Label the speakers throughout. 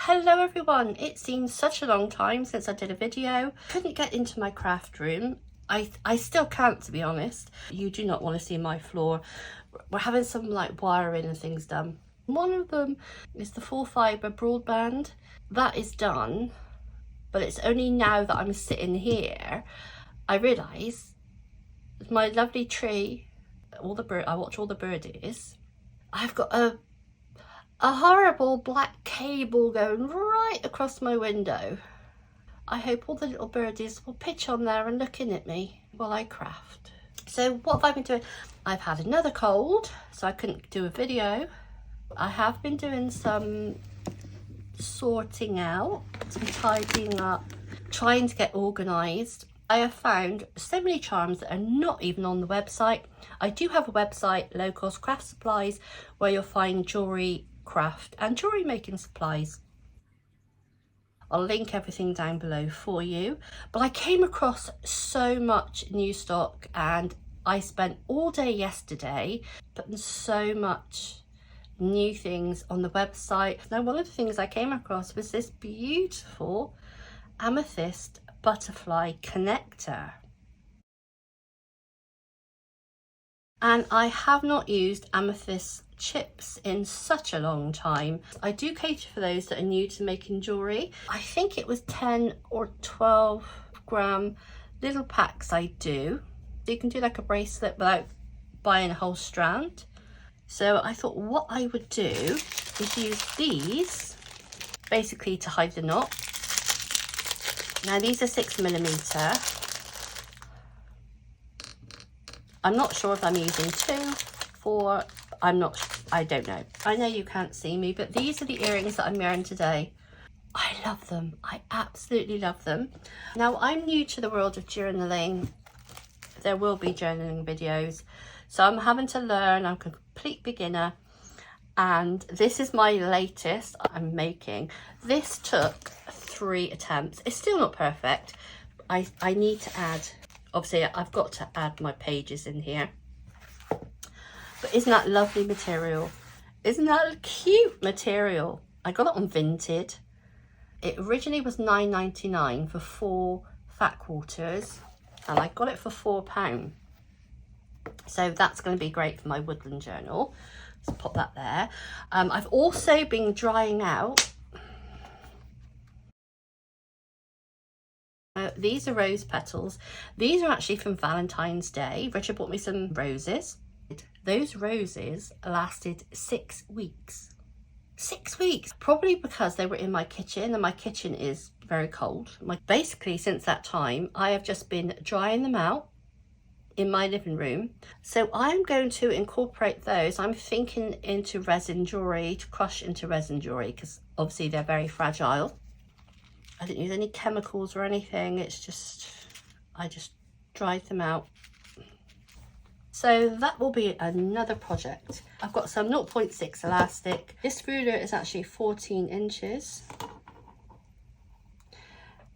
Speaker 1: Hello everyone, it seems such a long time since I did a video. Couldn't get into my craft room. I still can't, to be honest. You do not want to see my floor. We're having some like wiring and things done. One of them is the full fibre broadband. That is done, but it's only now that I'm sitting here I realise my lovely tree, I watch all the birdies. I've got a horrible black cable going right across my window. I hope all the little birdies will pitch on there and look in at me while I craft. So what have I been doing? I've had another cold, so I couldn't do a video. I have been doing some sorting out, some tidying up, trying to get organised. I have found so many charms that are not even on the website. I do have a website, Low Cost Craft Supplies, where you'll find jewellery, craft and jewellery making supplies. I'll link everything down below for you. But I came across so much new stock and I spent all day yesterday putting so much new things on the website. Now, one of the things I came across was this beautiful amethyst butterfly connector. And I have not used amethyst chips in such a long time. I do cater for those that are new to making jewellery. I think it was 10 or 12 gram little packs I do. So you can do like a bracelet without buying a whole strand. So I thought what I would do is use these basically to hide the knot. Now these are 6mm. I'm not sure if I'm using 2, 4, I don't know. I know you can't see me, but these are the earrings that I'm wearing today. I love them. I absolutely love them. Now I'm new to the world of journaling. There will be journaling videos. So I'm having to learn, I'm a complete beginner. And this is my latest I'm making. This took 3 attempts. It's still not perfect. I need to add, obviously I've got to add my pages in here. But isn't that lovely material? Isn't that a cute material? I got it on Vinted. It originally was £9.99 for 4 fat quarters. And I got it for £4. So that's going to be great for my woodland journal. Let's pop that there. I've also been drying out. These are rose petals. These are actually from Valentine's Day. Richard bought me some roses. Those roses lasted 6 weeks. 6 weeks, probably because they were in my kitchen and my kitchen is very cold. Basically since that time, I have just been drying them out in my living room. So I'm going to incorporate those. I'm thinking into resin jewellery, to crush into resin jewellery, because obviously they're very fragile. I didn't use any chemicals or anything. It's just, I just dried them out. So that will be another project. I've got some 0.6 elastic. This ruler is actually 14 inches.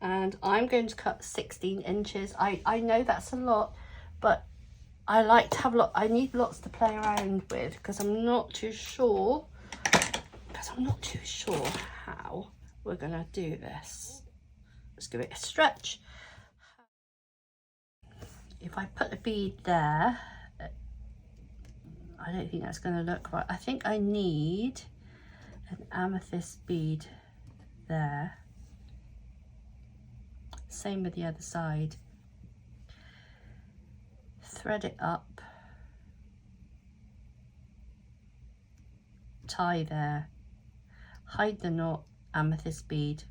Speaker 1: And I'm going to cut 16 inches. I know that's a lot, but I like to have I need lots to play around with because I'm not too sure how we're gonna do this. Let's give it a stretch. If I put the bead there, I don't think that's going to look right. I think I need an amethyst bead there. Same with the other side. Thread it up. Tie there. Hide the knot, amethyst bead,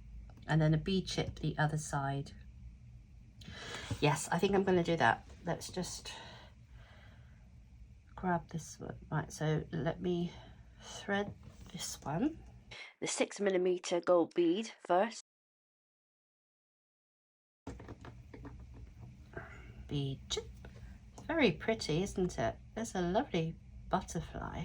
Speaker 1: and then a bead chip the other side. Yes, I think I'm going to do that. Let's just grab this one. Right, so let me thread this one. The 6mm gold bead first. Bead chip. Very pretty, isn't it? There's a lovely butterfly.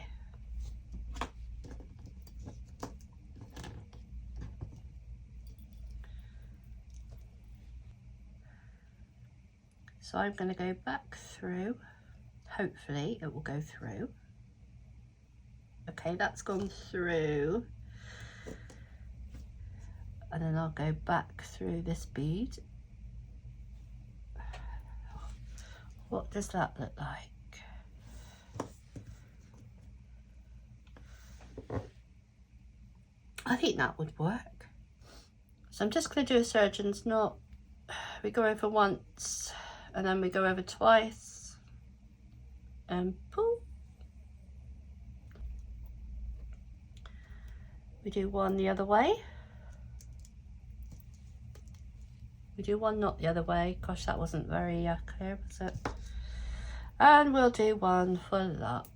Speaker 1: So I'm going to go back through. Hopefully it will go through. Okay, that's gone through. and then I'll go back through this bead. What does that look like? I think that would work. So I'm just going to do a surgeon's knot. We go over once and then we go over twice and pull. We do one the other way. We do one knot the other way. Gosh, that wasn't very clear, was it? And we'll do one for luck.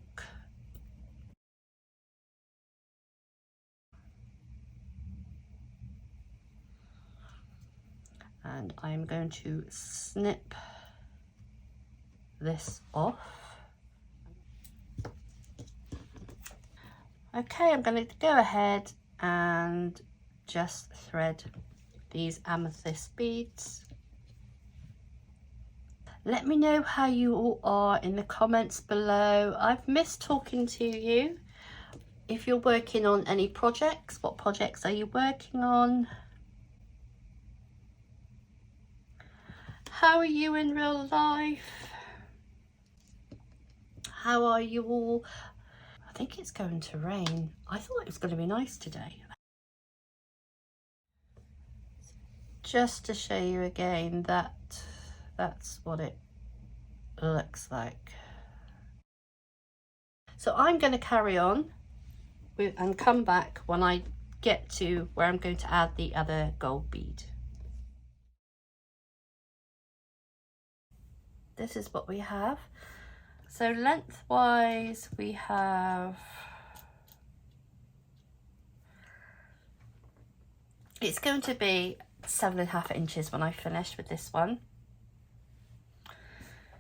Speaker 1: And I'm going to snip this off. Okay, I'm going to go ahead and just thread these amethyst beads. Let me know how you all are in the comments below. I've missed talking to you. If you're working on any projects, what projects are you working on? How are you in real life? How are you all? I think it's going to rain. I thought it was going to be nice today. Just to show you again that that's what it looks like. So I'm going to carry on and come back when I get to where I'm going to add the other gold bead. This is what we have. So lengthwise we have, it's going to be 7.5 inches when I finish with this one.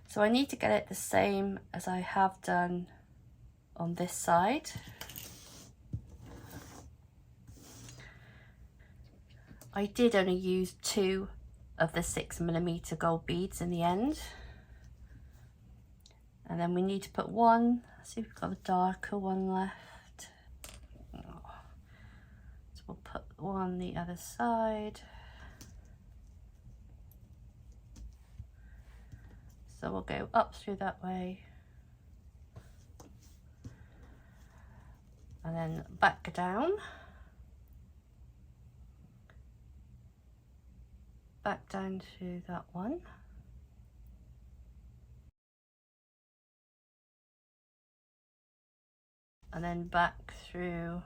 Speaker 1: So I need to get it the same as I have done on this side. I did only use 2 of the 6mm gold beads in the end. And then we need to put one, let's see if we've got a darker one left. So we'll put one the other side. So we'll go up through that way. And then back down. Back down to that one. And then back through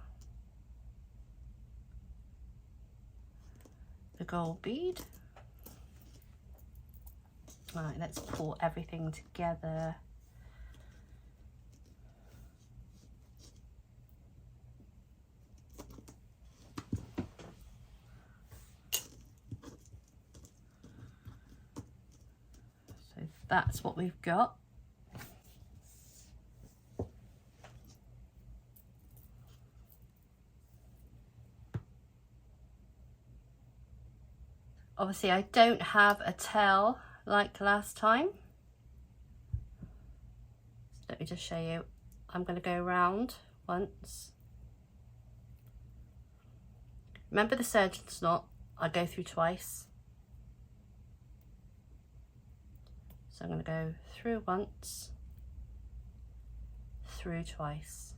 Speaker 1: the gold bead. All right, let's pull everything together. So that's what we've got. Obviously I don't have a tail like last time. So let me just show you. I'm going to go around once. Remember the surgeon's knot? I go through twice. So I'm going to go through once, through twice.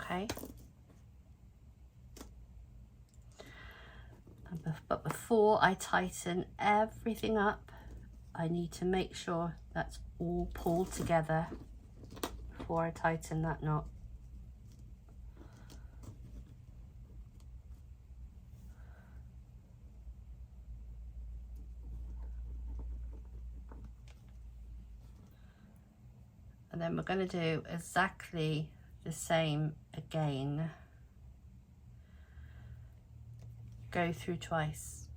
Speaker 1: Okay. But before I tighten everything up, I need to make sure that's all pulled together before I tighten that knot. And then we're going to do exactly the same again. Go through twice.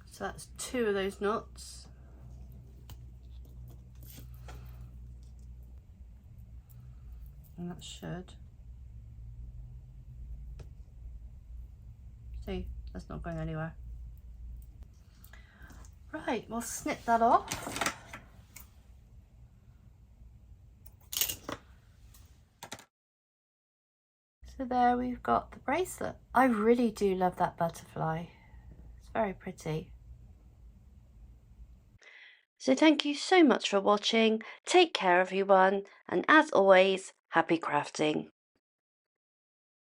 Speaker 1: So that's 2 of those knots. And that should. See, that's not going anywhere. Right, we'll snip that off. So there we've got the bracelet. I really do love that butterfly. It's very pretty. So thank you so much for watching. Take care everyone, and as always, happy crafting.